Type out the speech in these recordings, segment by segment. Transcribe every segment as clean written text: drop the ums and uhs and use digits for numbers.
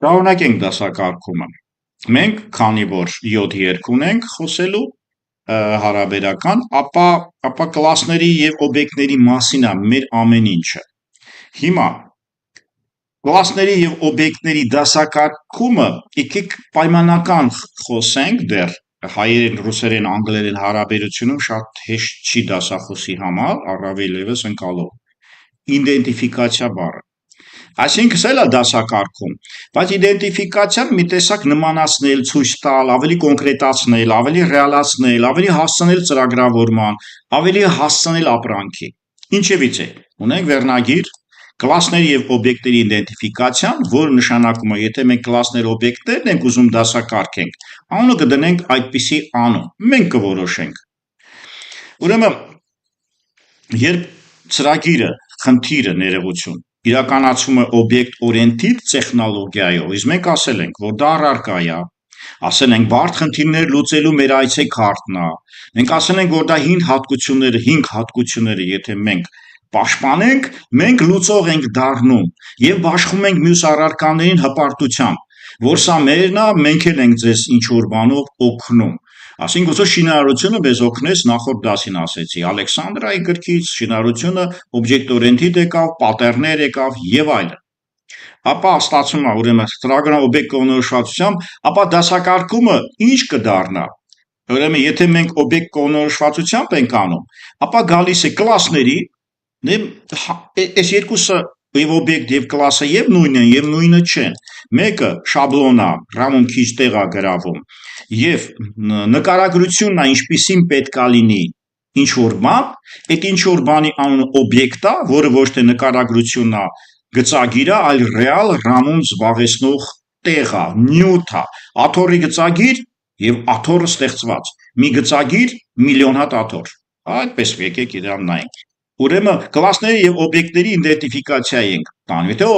Շարունակենք դասակարգումը։ Մենք, քանի որ 7-2 ունենք խոսելու հարաբերական, ապա կլասների եւ օբյեկտների մասին է մեր ամեն ինչը։ Հիմա կլասների եւ օբյեկտների դասակարգումը եկեք պայմանական խոսենք դեռ հայերեն, ռուսերեն, անգլերեն հարաբերությունում շատ հեշտ չի դասախոսի համար, առավել ևս ընկալող։ Իդենտիֆիկացիա բառը։ Այսինքն սա էլ է դասակարգում, բայց իդենտիֆիկացիան մի տեսակ նմանացնել, ցույց տալ, ավելի կոնկրետացնել, ավելի ռեալացնել, ավելի հասցնել ծրագրավորման, ավելի հասցնել ապրանքի։ Ինչևից է, ունենք վերնագիր կլասների եւ օբյեկտների իդենտիֆիկացիան, որը նշանակում է, եթե մենք կլասներ օբյեկտներն ենք ուզում դասակարգենք, անունը կդնենք այդպիսի անուն, մենք կորոշենք։ Ուրեմն, երբ ծրագիրը, խնդիրը, ներողություն իրականացում է օբյեկտ-օրիենտիդ տեխնոլոգիայով, իսկ մենք ասել ենք, որ դա առարկա է, ասել ենք բարդ խնդիրներ լուծելու մեր այցեքարտն է, մենք ասել ենք, որ դա 5 հատկությունները, եթե մենք պաշտպանենք, մենք լուծող ենք դառնում եւ բաշխում ենք մյուս առարկաներին հպարտությամբ, որ սա մերն է, մենք էլ ենք ձեզ ինչ որ բանով օգնում։ Այսինքն ոսո շինարարությունը մեզ օգնեց նախորդ դասին ասեցի, Ալեքսանդրայի գրքից շինարարությունը օբյեկտ-օրիենտիդ եկավ, պատեռներ եկավ եւ այլն։ Ապա ստացվում է ուրեմն ծրագրական օբյեկտ կողմնորոշվածությամբ, ապա դասակարգումը ինչ կդառնա։ Ուրեմն եթե մենք օբյեկտ կողմնորոշվածությամբ ենք անում, ապա գալիս է կլասների, այս երկուսը եւ օբյեկտ եւ կլասը եւ նույնն են եւ նույնը չեն։ Մեկը շաբլոն է, ռամում քիչ տեղ է գրավում, եւ նկարագրությունն է, ինչպիսին պետքա լինի ինչ որ բան, այդ ինչ որ բանի անունը օբյեկտ է, որը ոչ թե նկարագրությունն է, գծագիր է, այլ ռեալ ռամում զբաղեցնող տեղ է, նյութ է, աթոռի գծագիր եւ աթոռը ստեղծված։ Մի գծագիր, միլիոն հատ աթոռ։ Այդպես եկեք իրան նայենք։ Ուրեմն կլասների եւ օբյեկտների իդենտիֆիկացիա ենք տանում։ Եթե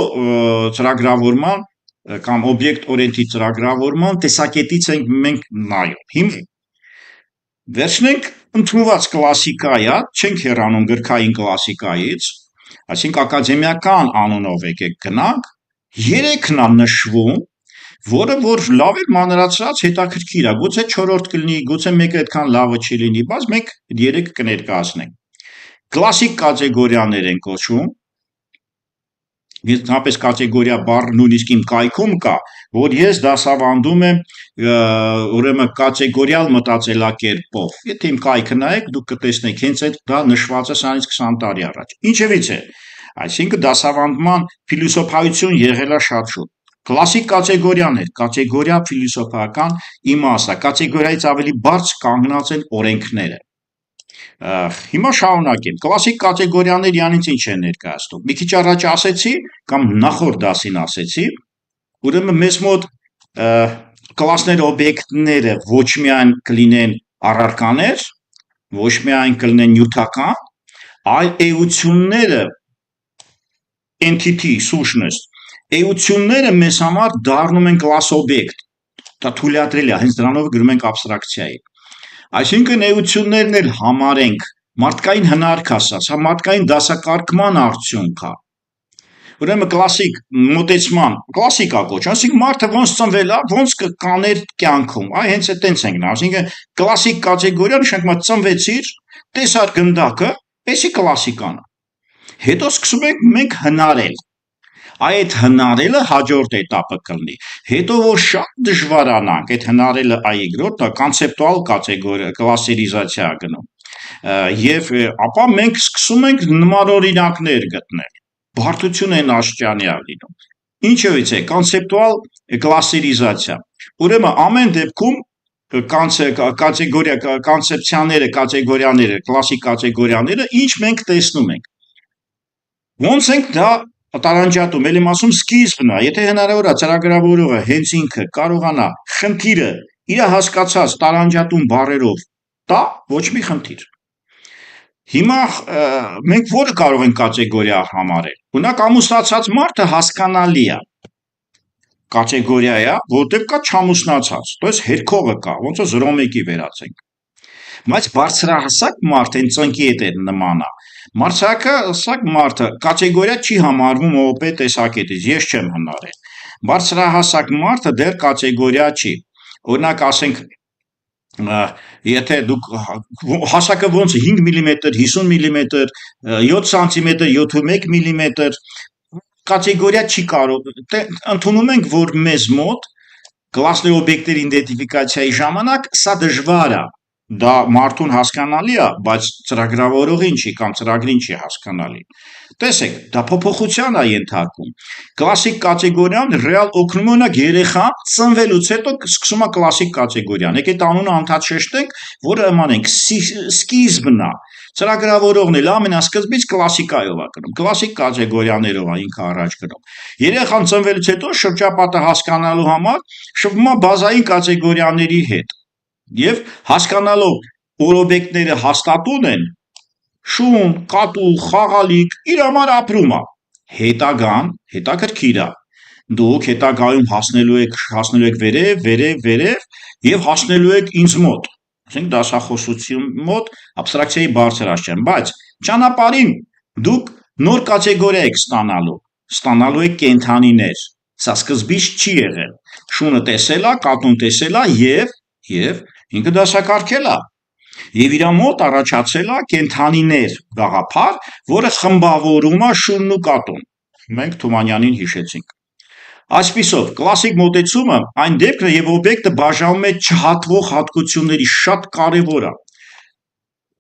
ծրագրավորման կամ օբյեկտ-օրիենտիդ ծրագրավորման տեսակետից ենք մենք նայում։ Հիմա վերցնենք ընդունված կլասիկայա, չենք հեռանում գրքային կլասիկայից, այսինքն ակադեմիական անունով եկեք գնանք, 3-ն է նշվում, որը որ լավ է մանրացրած հետաքրքիր է, գուցե 4-րդ կլինի, գուցե մեկը այդքան լավը չի լինի, բայց մենք 3 կներկայացնենք։ Կլասիկ կատեգորիաներ են կոչվում, Հապես կատեգորիա բառը նույնիսկ իմ կայքում կա, որ ես դասավանդում եմ ուրեմն կատեգորիալ մտածելակերպով։ Եթե իմ կայքը նայեք, դուք կտեսնեք, հենց այդ դա նշված է սրանից 20 տարի առաջ։ Ինչևից է, այսինքն դասավանդման փիլիսոփայություն եղել է շատ շուտ։ Կլասիկ կատեգորիաներ, կատեգորիա փիլիսոփայական իմաստ է, կատեգորիայից ավելի բարձր կանգնած են օրենքները։ Հիմա շարունակեմ։ Կլասիկ կատեգորիաները յանից ինչ են ներկայացնում։ Մի քիչ առաջ ասեցի կամ նախորդ դասին ասեցի, ուրեմն մեզ մոտ կլասներ օբյեկտները ոչ միայն կլինեն առարկաներ, ոչ միայն կլինեն նյութական, այլ էությունները entity, սուշնեստ, էությունները մեզ համար դառնում են կլաս օբյեկտ։ Դա թույլատրել է, հենց դրանով գրում ենք աբստրակցիայի։ Այսինքն էություններն էլ համարենք, մարդկային հնարք ասած, հա մարդկային դասակարգման արդյունք է։ Ուրեմն կլասիկ մոտեցման, կլասիկա կոչ, այսինքն մարդը ոնց ծնվել է, ոնց կաներ կյանքում, այ հենց այդտենց ենք նա, այսինքն կլասիկ կատեգորիա նշանակում է ծնվեցիր, տեսար գնդակը, էսի կլասիկան է։ Հետո սկսում ենք հնարել։ Այդ հնարելը հաջորդ этаպը կլինի։ Հետո որ շատ դժվարանանք, այդ հնարելը այ երկրորդն է, կոնցեպտուալ կատեգորիա, կլասերիզացիա գնում։ Եվ ապա մենք սկսում ենք նման օրինակներ գտնել։ Բարդություն են աշճանի լինում։ Ինչևից է կոնցեպտուալ կլասերիզացիա։ Ուրեմն ամեն դեպքում կատեգորիա, կոնցեպցիաները, կատեգորիաները, կլասիկ կատեգորիաները, ինչ մենք տեսնում ենք։ Ոնց ենք դա տարանջատում, ել եմ ասում սկիզբն է, եթե հնարավոր է ծրագրավորողը հենց ինքը կարողանա խնդիրը իր հասկացած տարանջատում բառերով տա, ոչ մի խնդիր։ Հիմա մենք որը կարող ենք կատեգորիա համարել։ Օրինակ ամուսնացած մարդը հասկանալի է։ Կատեգորիա է, որտեղ կա չամուսնացած, то есть հերքողը կա, ոնց որ 0-1-ի վերածենք։ Բայց բարձրահասակ մարդ այն ծնկի հետ է նման է։ Մարդահասակ մարդը կատեգորիա չի համարվում ՈՊ տեսակետից, ես չեմ հնարել։ Բարձրահասակ մարդը դեռ կատեգորիա չի։ Օրինակ ասենք եթե դուք հասակը ոնց է 5 մմ, 50 մմ, 7 սանտիմետր, 71 մմ կատեգորիա չի կարող, ընդունում ենք, որ մեզ մոտ կլասների օբյեկտների իդենտիֆիկացիայի ժամանակ սա դժվար է, դա մարդուն հասկանալի է, բայց ծրագրավորողին չի կամ ծրագրին չի հասկանալի։ Տեսեք, դա փոփոխության է ենթարկում։ Կլասիկ կատեգորիան ռեալ օգնում է օրինակ երեխան ծնվելուց հետո սկսում է կլասիկ կատեգորիան։ Եկեք անունը անդադ շեշտենք, որը իմանենք սկիզբն է։ Ծրագրավորողն էլ ամենասկզբից կլասիկայով է գնում, կլասիկ կատեգորիաներով է ինքը առաջ գնում։ Երեխան ծնվելուց հետո շրջապատը հասկանալու համար շփվում է բազային կատեգորիաների հետ։ Եվ հասկանալով, որ օբյեկտները հաստատուն են, շուն, կատու, խաղալիք իր համար ապրում է։ Հետագան հետաքրքիր է։ Դուք հետագայում հասնելու եք վերև եւ հասնելու եք ինձ մոտ, ասենք դասախոսություն մոտ աբստրակցիայի բարձր աստիճան, բայց ճանապարհին դուք նոր կատեգորիա եք ստանալու եք կենդանիներ։ Սա սկզբից չի եղել։ Շունը տեսել է, կատուն տեսել է եւ ինքը դասակարգել է։ Եվ իր մոտ առաջացել է կենդանիներ գաղափար, որը խմբավորում է շունն ու կատուն։ Մենք Թումանյանին հիշեցինք։ Այսպիսով, կլասիկ մոտեցումը այն դեպքն է, եւ օբյեկտը բաժանում է չհատվող հատկությունների, շատ կարեւոր է։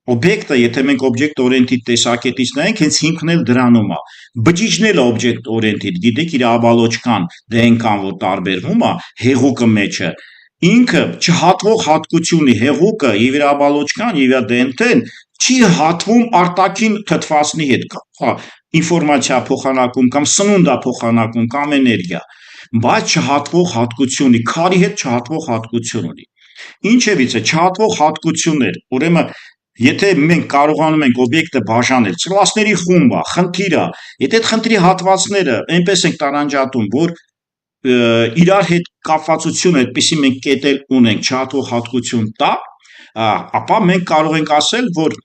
Օբյեկտը, եթե մենք օբյեկտ օրենտիտ տեսակետից նայենք, հենց հիմքն էլ դրանում է։ Բջիջն էլ օբյեկտ օրենտիտ, գիտեք, իր ավալոճկան DNK-ն, որ տարբերվում է, հեղուկը մեջը, ինքը չհատվող հատկությունի հեղուկը եւ իր ավալոճկան եւ իր DNT-ն չի հատվում արտաքին թթվածնի հետ, ինֆորմացիա փոխանակում կամ սնունդ է փոխանակում կամ էներգիա, բայց չհատվող հատկություն ունի, քարի հետ չհատվող հատկություն ունի։ Ինչևից է չհատվող հատկություններ, ուրեմն եթե մենք կարողանում ենք օբյեկտը բաժանել, կլասների խումբ է, խնդիր է, եթե այդ խնդրի հատվածները այնպես ենք տարանջատում, որ իրար հետ կապվածությունը այդպեսի մենք կետել ունենք, չհատվող հատկություն տա, ապա մենք կարող ենք ասել, որ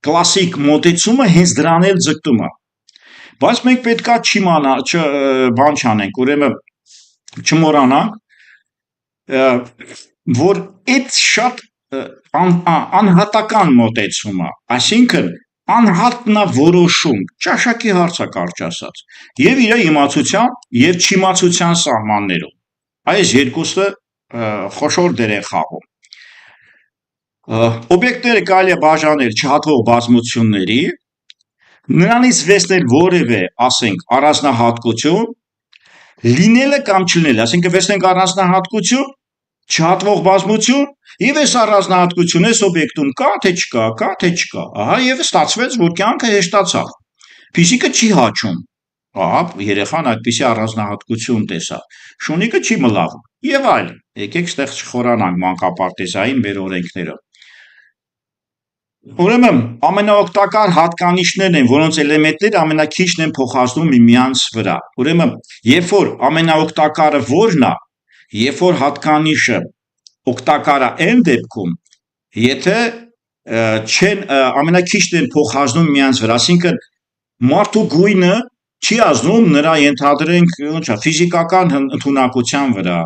կլասիկ մոտեցումը հենց դրան էլ ձգտում է։ Բայց մենք պետքա բան չանենք, ուրեմն չմոռանանք, որ այդ շատ անհատական մոտեցում է, այսինքն անհատնավորոշում, ճաշակի հարց է կարճ ասած, եւ իր իմացության եւ չիմացության սահմաններում։ Այս երկուսը խոշոր դեր են խաղում։ Օբյեկտները կարելի է բաժանել չհատվող բազմությունների, նրանից վերցնել որևէ, ասենք, առանձնահատկություն, լինելը կամ չլինելը, այսինքն վերցնենք առանձնահատկություն, չհատվող բազմություն, եւ այս առանձնահատկությունը այս օբյեկտում կա թե չկա, ահա եւ ստացվեց, որ կյանքը հեշտացավ։ Ֆիզիկը չի հաճում։ Ահա երեխան այդպիսի առանձնահատկություն տեսավ։ Շունիկը չի մլավում եւ այլն։ Եկեք ստեղ չխորանանք մանկապարտեզային մեր օրենքներով։ Ուրեմն ամենաօգտակար հատկանիշներն են, որոնց էլեմենտները ամենաքիչն են փոխազդում միմյանց վրա։ Ուրեմն, երբ որ ամենաօգտակարը որն է, երբ որ հատկանիշը օգտակար է այն դեպքում, եթե չեն ամենաքիչն են փոխազդում միմյանց վրա, այսինքն մարդու գույնը չի ազդում նրա ենթադրենք ֆիզիկական ընդունակության վրա։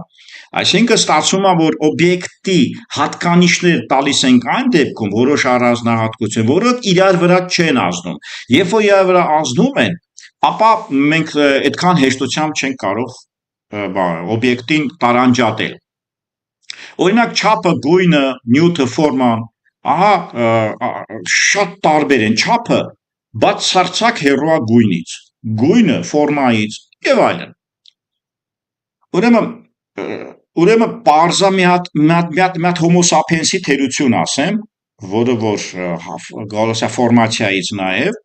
Այսինքն ստացվում է, որ օբյեկտի հատկանիշներ տալիս ենք այն դեպքում, որոշ առանձնահատկություն, որոնք իրար վրա չեն ազդում։ Երբ որ իրար վրա ազդում են, ապա մենք այդքան հեշտությամբ չենք կարող օբյեկտին տարանջատել։ Օրինակ չափը, գույնը, նյութը, ֆորման, ահա շատ տարբեր են չափը, բացարձակ հեռու է գույնից, գույնը ֆորմայից եւ այլն։ Ուրեմն պարզա մի հատ հոմո սափիենսի թերություն ասեմ, որը որ գալիս է ֆորմացիայից նաեւ,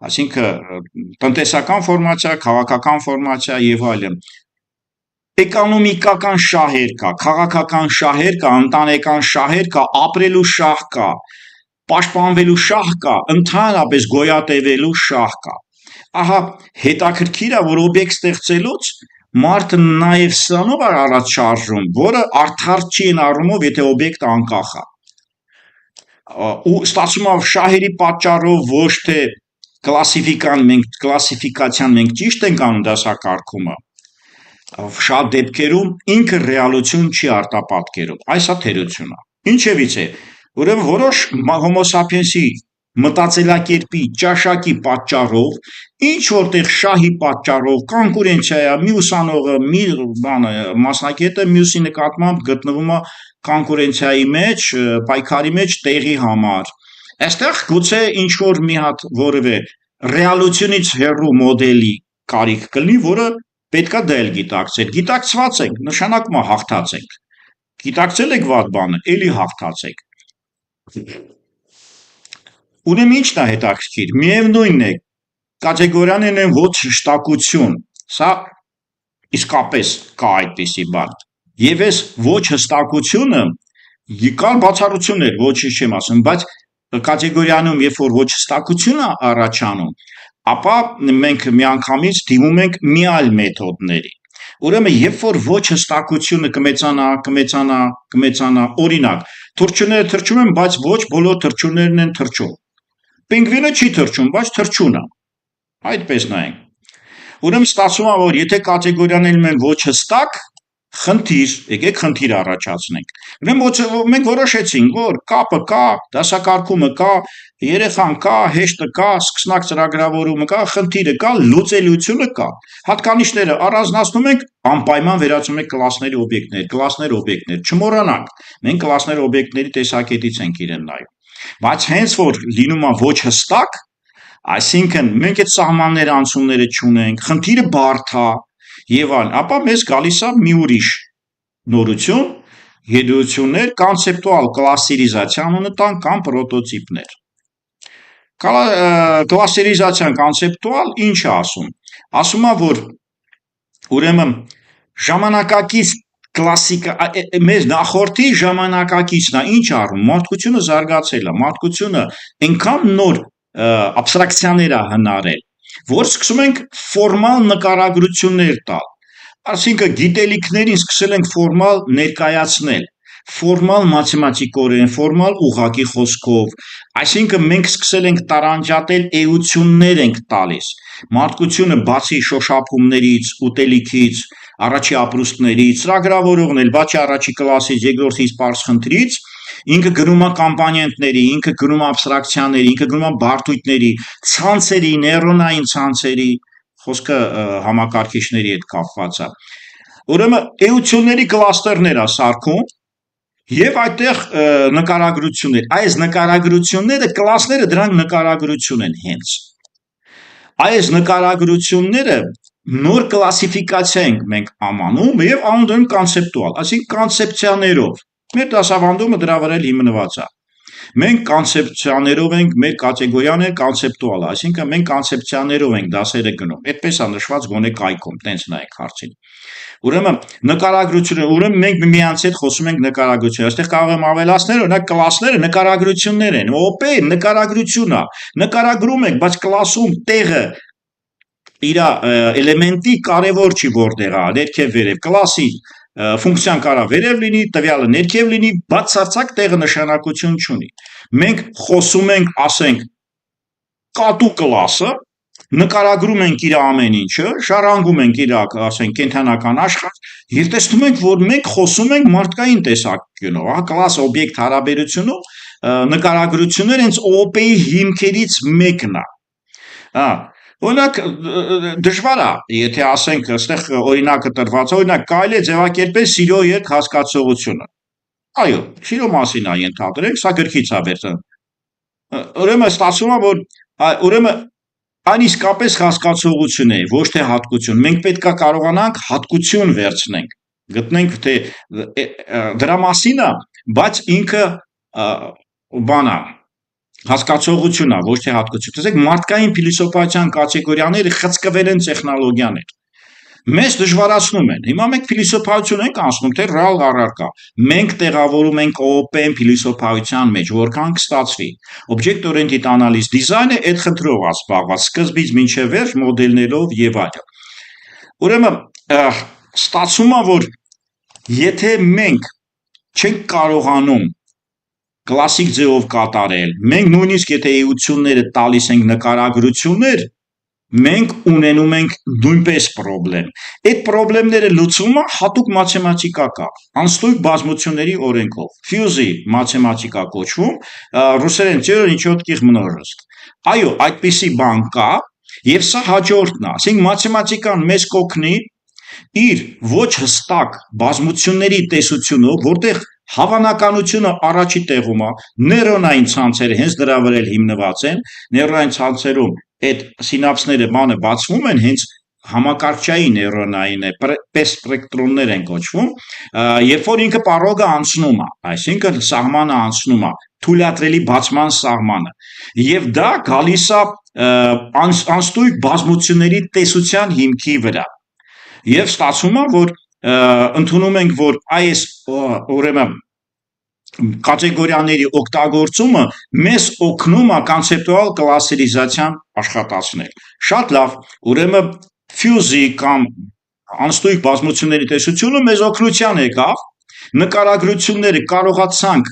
այսինքն տնտեսական ֆորմացիա, քաղաքական ֆորմացիա եւ այլն։ Էկոնոմիկական շահեր կա, քաղաքական շահեր կա, ընտանեկան շահեր կա, ապրելու շահ կա, պաշտպանվելու շահ կա, ընդհանրապես գոյատևելու շահ կա։ Ահա հետաքրքիր է, որ օբյեկտ ստեղծելուց մարդը նաև սրանով է առաջ շարժում, որը արդար չի այն առումով, եթե օբյեկտը անկախ է։ Ու ստացվում է շահերի պատճառով ոչ թե կլասիֆիկացիան մենք ճիշտ ենք անում դասակարգումը, շատ դեպքերում ինքը ռեալություն չի արտապատկերում, այս է թերությունը։ Ինչևից է, ուրեմն որոշ հոմո սափիենսի մտածելակերպի ճաշակի պատճառով, ինչ որտեղ շահի պատճառով, կոնկուրենցիա է, մի ուսանողը, մի բանը, մասնակետը մյուսի նկատմամբ գտնվում է կոնկուրենցիայի մեջ, պայքարի մեջ տեղի համար։ Այստեղ գուցե ինչ որ մի հատ որևէ ռեալությունից հեռու մոդելի կարիք կլինի, որը պետքա դա էլ գիտակցել։ Գիտակցված ենք, նշանակում է հաղթած ենք։ Գիտակցել եք վատ բանը, էլի հաղթած եք։ Ուրեմն ի՞նչն է հետաքրքիր։ Միևնույնն է, կատեգորիաներն են ոչ հստակություն։ Սա իսկապես կա այդպիսի բան։ Եվ այս ոչ հստակությունը կան բացառություններ, ոչինչ չեմ ասում, բայց կատեգորիանում, երբ որ ոչ հստակություն է առաջանում, ապա մենք միանգամից դիմում ենք մի այլ մեթոդների։ Ուրեմն, երբ որ ոչ հստակությունը կմեծանա, օրինակ, թռչունները թռչում են, բայց ոչ բոլոր թռչուններն են թռչում։ Պինգվինը չի թռչում, բայց թռչուն է։ Այդպես նայենք։ Ուրեմն ստացվում է, որ եթե կատեգորիաներում են ոչ հստակ, խնդիր, եկեք խնդիր առաջացնենք։ Ուրեմն մենք որոշեցինք, որ կապը կա, դասակարգումը կա, երեխան կա, հեշտը կա, սկսնակ ծրագրավորումը կա, խնդիրը կա, լուծելիությունը կա։ Հատկանիշները առանձնացնում ենք, անպայման վերածում ենք կլասներ օբյեկտներ, չմոռանանք։ Մենք կլասներ օբյեկտների տեսակետից ենք իրեն նայում։ Բայց հենց որ լինում է ոչ հստակ, այսինքն մենք այդ սահմանները անցումները չունենք, խնդիրը բարդ է եւ այլն, ապա մեզ գալիս է մի ուրիշ նորություն, գիտություններ, կոնցեպտուալ կլասերիզացիան ունտան կամ պրոտոտիպներ։ Կլասերիզացիան կոնցեպտուալ ինչ է ասում։ Ասում է, որ ուրեմն ժամանակակից կլասիկա մեր նախորդի ժամանակակիցն է, ինչ առում, մարդկությունը զարգացել է, մարդկությունը այնքան նոր աբստրակցիաներ է հնարել, որ սկսում ենք ֆորմալ նկարագրություններ տալ, այսինքն գիտելիքներին սկսել ենք ֆորմալ ներկայացնել, ֆորմալ մաթեմատիկորեն, ֆորմալ ուղղակի խոսքով, այսինքն մենք սկսել ենք տարանջատել էություններ ենք տալիս, մարդկությունը բացի շոշափումներից, ուտելիքից, առաջի ապրուստներից, ծրագրավորողն էլ բացի առաջի կլասից, երկրորդից պարզ խնդրից, ինքը գնում է կոմպոնենտների, ինքը գնում է աբստրակցիաների, ինքը գնում է բարդույթների, ցանցերի, նեյրոնային ցանցերի, խոսքը համակարգիչների հետ կապված է։ Ուրեմն էությունների կլաստերներ է սարքում եւ այդտեղ նկարագրություններ, այս նկարագրությունները կլասները դրանք նկարագրություն են հենց։ Այս նկարագրությունները նոր կլասիֆիկացիա ենք մենք ամանում եւ անում կոնցեպտուալ, այսինքն կոնցեպցիաներով։ Մեր դասավանդումը դրա վրա հիմնված է։ Մենք կոնցեպցիաներով ենք, մեր կատեգորիան է կոնցեպտուալ, այսինքն մենք կոնցեպցիաներով ենք դասերը գնում։ Այդպես է նշված գոնե կայքում, տենց նայեք հարցին։ Ուրեմն նկարագրությունը, ուրեմն մենք միմյանց հետ խոսում ենք նկարագրություն։ Այստեղ կարող եմ ավելացնել, օրինակ կլասները նկարագրություններ են։ OP նկարագրություն է։ Նկարագրում ենք, բայց կլասում տեղը իր էլեմենտի կարևոր չի որտեղ է, ներքև վերև կլասի ֆունկցիան կարա վերև լինի, տվյալը ներքև լինի, բացարձակ տեղը նշանակություն չունի։ Մենք խոսում ենք, ասենք, կատու կլասը, նկարագրում ենք իր ամեն ինչը, ժառանգում ենք իր, ասենք, կենթանական աշխարհ, եւ տեսնում ենք, որ մենք խոսում ենք մարդկային տեսանկյունով, հա, կլաս օբյեկտ հարաբերությունով նկարագրությունները հենց OOP-ի հիմքերից մեկն է։ Հա, օրինակ դժվար է, եթե ասենք, այստեղ օրինակը տրված է, օրինակ կարելի է ձևակերպել սիրո հետ հասկացողությունը։ Այո, սիրո մասին է ենթադրենք, սա գրքից է վերցել։ Ուրեմն ստացվում է, որ ուրեմն այն իսկապես հասկացողություն է, ոչ թե հատկություն։ Մենք պետքա կարողանանք հատկություն վերցնենք, գտնենք թե դրա մասին է, բայց ինքը բան է, հասկացողություն է, ոչ թե հատկություն։ Տեսեք, մարդկային փիլիսոփայության կատեգորիաները խցկվել են տեխնոլոգիաներ։ Մեզ դժվարացնում են։ Հիմա մենք փիլիսոփայություն ենք անցնում, թե ռեալ առարկա։ Մենք տեղավորում ենք OOP-ն փիլիսոփայության մեջ, որքան կստացվի։ Object-oriented analysis design-ը այդ խնդրով է զբաղված, սկզբից մինչև վերջ մոդելներով եւ այլն։ Ուրեմն ստացվում է, որ եթե մենք չենք կարողանում կլասիկ ձևով կատարել, մենք նույնիսկ եթե էությունները տալիս ենք նկարագրություններ, մենք ունենում ենք նույնպես պրոբլեմ։ Այդ պրոբլեմները լուծումը հատուկ մաթեմատիկա կա, անստույգ բազմությունների օրենքով։ Ֆյուզի մաթեմատիկա կոչվում, ռուսերեն теория нечётких множеств։ Այո, այդպիսի բան կա, եւ սա հաջորդն է, ասենք մաթեմատիկան մեզ կօգնի իր ոչ հստակ բազմությունների տեսությունով, որտեղ հավանականությունը առաջի տեղում է, նեյրոնային ցանցերը հենց դրա վրա հիմնված են, նեյրոնային ցանցերում այդ սինապսները բանը բացվում են հենց համակարգչային նեյրոնային է, սպեկտրոններ են կոչվում, երբ որ ինքը պարոգը անցնում է, այսինքն սահմանը անցնում է, թույլատրելի բացման սահմանը, եւ դա գալիս է անստույգ բազմությունների տեսության հիմքի վրա, եւ ստացվում է, որ ընդունում ենք, որ այս ուրեմն կատեգորիաների օգտագործումը մեզ օգնում է կոնցեպտուալ կլասերիզացիան աշխատացնել։ Շատ լավ, ուրեմն ֆյուզի կամ անստույգ բազմությունների տեսությունը մեզ օգնության եկավ, նկարագրությունները կարողացանք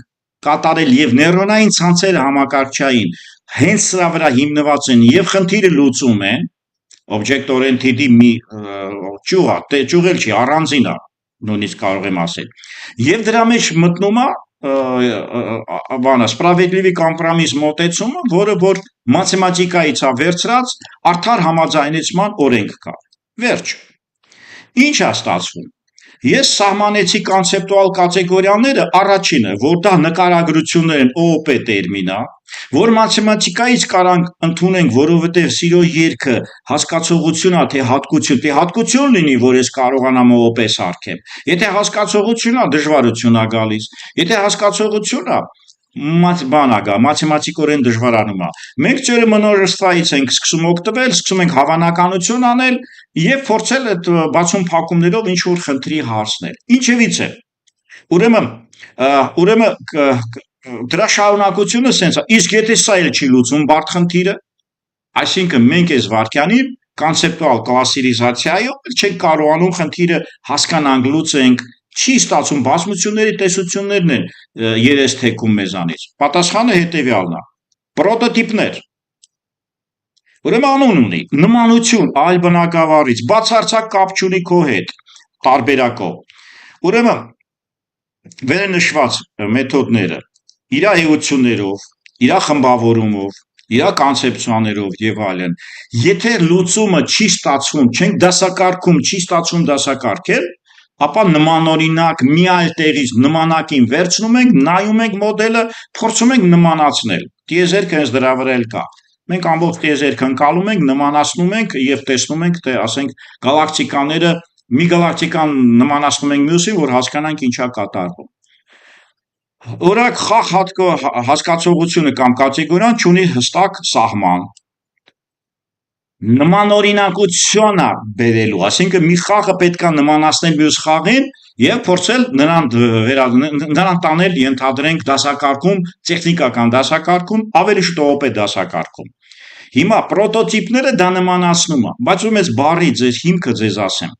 կատարել եւ նեյրոնային ցանցերը համակարգչային հենց սրա վրա հիմնված են եւ խնդիրը լուծում են, object oriented-ի մի ճյուղ է, ճյուղ էլ չի, առանձին է, նույնիսկ կարող եմ ասել, եւ դրա մեջ մտնում է բանը սպրավեդլիվի կոմպրոմիս մոտեցումը, որը որ մաթեմատիկայից է վերցրած արդար համաձայնեցման օրենք կա։ Վերջ։ Ինչ է ստացվում։ Ես սահմանեցի կոնցեպտուալ կատեգորիաները, առաջինը, որ դա նկարագրություններ են ՕՕՊ տերմին է, որ մաթեմատիկայից կարանք ընդունենք, որովհետև սիրո երգը հասկացողություն է, թե հատկություն լինի, որ ես կարողանամ ՕՕՊ սարքեմ։ Եթե հասկացողություն է, դժվարություն է գալիս։ Եթե հասկացողություն է, բան է գա, մաթեմատիկորեն դժվարանում է։ Մենք ճերը մնորստվայից ենք սկսում օգտվել, սկսում ենք հավանականություն անել եւ փորձել այդ բացում փակումներով ինչ որ խնդրի հասնել։ Ինչևից է։ Ուրեմն դրա շարունակությունը սենց է։ Իսկ եթե սա էլ չի լուծում բարդ խնդիրը, այսինքն մենք այս վարքյանին կոնցեպտուալ կլասերիզացիայով չենք կարողանում խնդիրը հասկանանք, լուծենք, չի ստացվում, բազմությունների տեսություններն են երես թեքում մեզանից։ Պատասխանը հետևյալն է։ Պրոտոտիպներ։ Ուրեմն անուն ունի, նմանություն այլ բնակավարից, բացարձակ կապ չունի քո հետ, տարբերակով։ Ուրեմն վերը նշված մեթոդները իր էություններով, իր խմբավորումով, իր կոնցեպցիաներով եւ այլն, եթե լուծումը չի ստացվում, չենք դասակարգում, չի ստացվում դասակարգել, ապա նմանօրինակ մի այլ տեղից նմանակին վերցնում ենք, նայում ենք մոդելը, փորձում ենք նմանացնել։ Տիեզերքը հենց դրա վրա էլ կա։ Մենք ամբողջ տիեզերքը ընկալում ենք, նմանացնում ենք եւ տեսնում ենք, թե ասենք գալակտիկաները մի գալակտիկան նմանացնում ենք մյուսին, որ հասկանանք ինչա կատարվում։ Օրինակ խաղ հասկացողությունը կամ կատեգորիան ունի հստակ սահման։ Նմանօրինակություն է բերելու, այսինքն մի խաղը պետքա նմանացնել մյուս խաղին եւ փորձել նրան տանել ենթադրենք դասակարգում, տեխնիկական դասակարգում, ավելի շուտ ՕՕՊ դասակարգում։ Հիմա պրոտոտիպները դա նմանացնում է, բայց ում ես բառի ձեր հիմքը ձեզ ասեմ։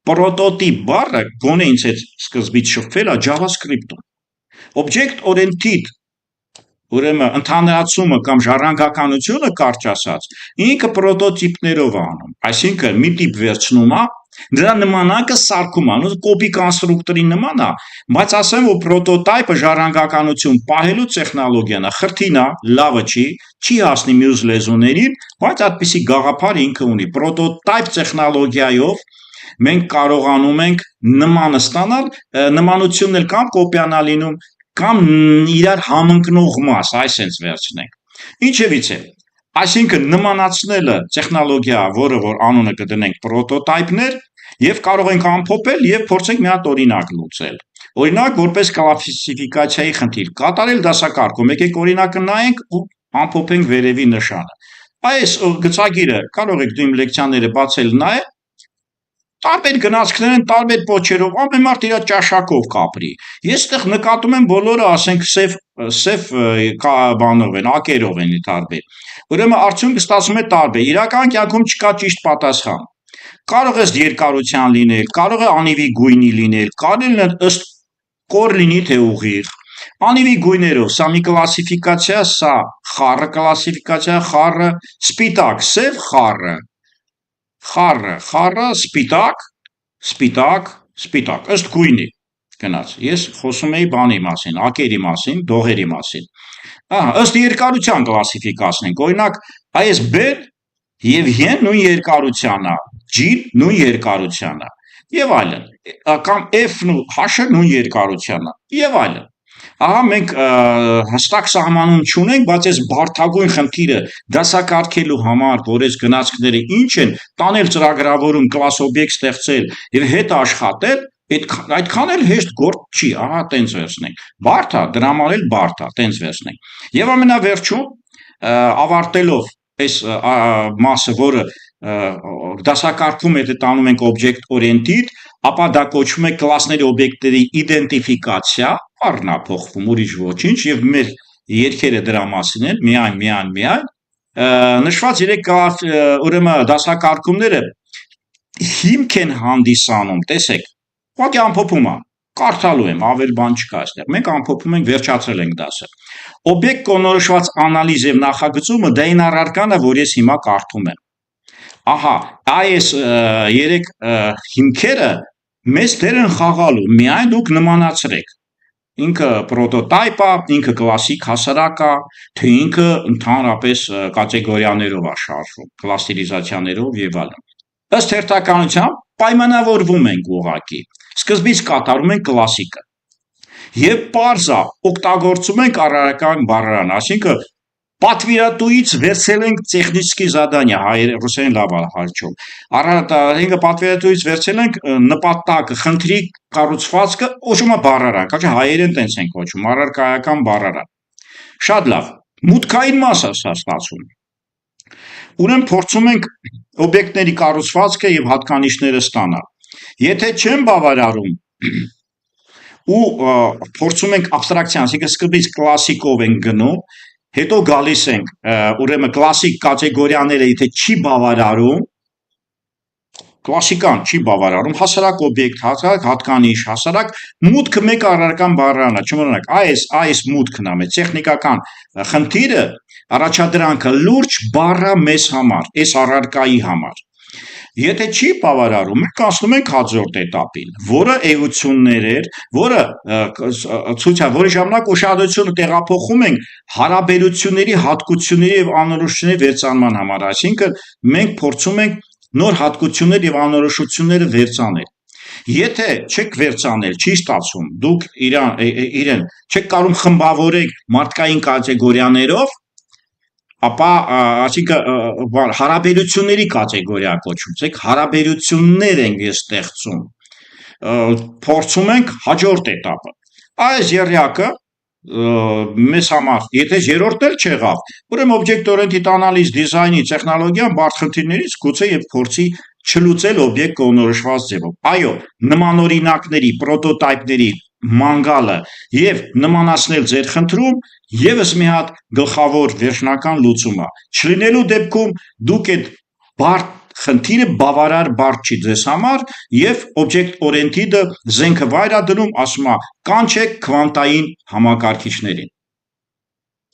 Պրոտոտիպ բառը գոնե ինձ հետ սկզբից շփվել է JavaScript-ում։ Object oriented ուրեմն ընդհանրացումը կամ ժառանգականությունը կարճ ասած, ինքը պրոտոտիպներով է անում, այսինքն մի տիպ վերցնում է, դրա նմանակը սարքում է, կոպի կոնստրուկտորի նման է, բայց ասեմ, որ պրոտոտայպը ժառանգականություն պահելու տեխնոլոգիան է, խրթին է, լավը չի հասնի մյուս լեզուներին, բայց այդպիսի գաղափար ինքը ունի, պրոտոտայպ տեխնոլոգիայով մենք կարողանում ենք նմանը ստանալ, նմանությունն էլ կամ կոպիան է լինում, կամ իրար համընկնող մաս, այսպես վերցնենք։ Ինչևից է, այսինքն նմանացնելը տեխնոլոգիա, որը որ անունը կդնենք պրոտոտայպներ, եւ կարող ենք ամփոփել եւ փորձենք մի հատ օրինակ լուծել։ Օրինակ, որպես կլասիֆիկացիայի խնդիր, կատարել դասակարգում, եկեք օրինակը նայենք ու ամփոփենք վերևի նշանը։ Այս գծագիրը կարող եք դու իմ լեկցիաները բացել նայել, տարբեր գնացքներ են, տարբեր պոչերով, ամեն մարդ իր ճաշակով կապրի։ Ես այդտեղ նկատում եմ բոլորը, ասենք, սև բանով են, ակերով են տարբեր։ Ուրեմն արդյունքը ստացվում է տարբեր։ Իրական կյանքում չկա ճիշտ պատասխան։ Կարող է երկարության լինել, կարող է անիվի գույնի լինել, կարող է ըստ կոր լինի թե ուղիղ։ Անիվի գույներով, սա մի կլասիֆիկացիա, սա խառը կլասիֆիկացիա, խառը, սպիտակ, սև խառը, Խառը սպիտակ, ըստ գույնի գնաց։ Ես խոսում էի բանի մասին, ակերի մասին, դողերի մասին։ Ըստ երկարության կլասիֆիկացնենք, օրինակ, այս B-ն եւ Y-ն նույն երկարության է, G-ն նույն երկարության է, եւ այլն, կամ F-ն ու H-ը նույն երկարության է, եւ այլն։ Ահա մենք հստակ սահմանում չունենք, բայց այս բարդագույն խնդիրը դասակարգելու համար, որ այս գնացքները ինչ են, տանել ծրագրավորում, կլաս օբյեկտ ստեղծել եւ հետ աշխատել, այդքան էլ հեշտ գործ չի, ահա տենց վերցնենք։ Բարդ է, դրա համար էլ բարդ է, տենց վերցնենք։ Եվ ամենավերջում ավարտելով այս մասը, որը դասակարգվում է, տանում ենք object oriented, ապա դա կոչվում է կլասների օբյեկտների իդենտիֆիկացիա, առնա փոխվում, ուրիշ ոչինչ, եւ մեր երգերը դրա մասին են, միայն նշված 3 ուրեմն դասակարգումները հիմք են հանդիսանում, տեսեք, ուղղակի ամփոփում է, կարդալու եմ, ավել բան չկա այստեղ, մենք ամփոփում ենք, վերջացրել ենք դասը։ Օբյեկտ կողմնորոշված անալիզ եւ նախագծումը դա այն առարկան է, որ ես հիմա կարդում եմ։ Ահա, այս 3 հիմքերը մեծ դեր են խաղալու, միայն դուք նմանացրեք։ Ինքը պրոտոտայպ է, ինքը կլասիկ հասարակ է, թե ինքը ընդհանրապես կատեգորիաներով է շարժվում, կլաստերիզացիաներով եւ այլն։ Ըստ հերթականության պայմանավորվում ենք ուղղակի։ Սկզբից կատարում ենք կլասիկը։ Եվ պարզ է, օգտագործում ենք առարական բառարան, այսինքն պատվիրատուից վերցել ենք տեխնические задания, ռուսերեն լավ է հալչում։ Ինքը պատվիրատուից վերցել ենք նպատակը, խնդրի կառուցվածքը, կոչվում է բառարան, քաչի հայերեն տենց են կոչում, առարկայական բառարան։ Շատ լավ, մուտքային մաս է սա ստացվում։ Ուրեմն փորձում ենք օբյեկտների կառուցվածքը եւ հատկանիշները ստանալ։ Եթե չեն բավարարում ու փորձում ենք աբստրակցիան, այսինքն սկզբից կլասիկով ենք գնում, հետո գալիս ենք, ուրեմն կլասիկ կատեգորիաները, եթե չի բավարարում, կլասիկան չի բավարարում, հասարակ օբյեկտ, հասարակ հատկանիշ, հասարակ մուտքը մեկ առարկան բառարան է, չմոռանաք, այս մուտքն է, մեր տեխնիկական խնդիրը, առաջադրանքը լուրջ բառա մեզ համար, այս առարկայի համար։ Եթե չի բավարարում, մենք անցնում ենք հաջորդ էտապին, որը էություններ էր, որի ժամանակ ուշադրությունը տեղափոխում ենք հարաբերությունների, հատկությունների եւ անորոշությունների վերծանման համար, այսինքն մենք փորձում ենք նոր հատկություններ եւ անորոշությունները վերծանել։ Եթե չեք վերծանել, չի ստացվում, դուք իրեն չեք կարող խմբավորել մարդկային կատեգորիաներով, ապա այսինքն հարաբերությունների կատեգորիա կոչվում, ցեք հարաբերություններ ենք ստեղծում, փորձում ենք հաջորդ էտապը։ Այս եռյակը մեզ համար, եթե երրորդն էլ չեղավ, ուրեմն object oriented analysis դիզայնի տեխնոլոգիան բարդ խնդիրներից գուցե եւ փորձի չլուծել օբյեկտ կողմնորոշված ձևով։ Այո, նմանօրինակների, պրոտոտայպների մանգալը եւ նմանացնել ձեր խնդրում եւս մի հատ գլխավոր վերջնական լուծում է։ Չլինելու դեպքում դուք այդ բարդ խնդիրը բավարար բարդ չի ձեզ համար եւ object oriented-ը զենքը վայր է դնում, ասում է կանչեք քվանտային համակարգիչներին։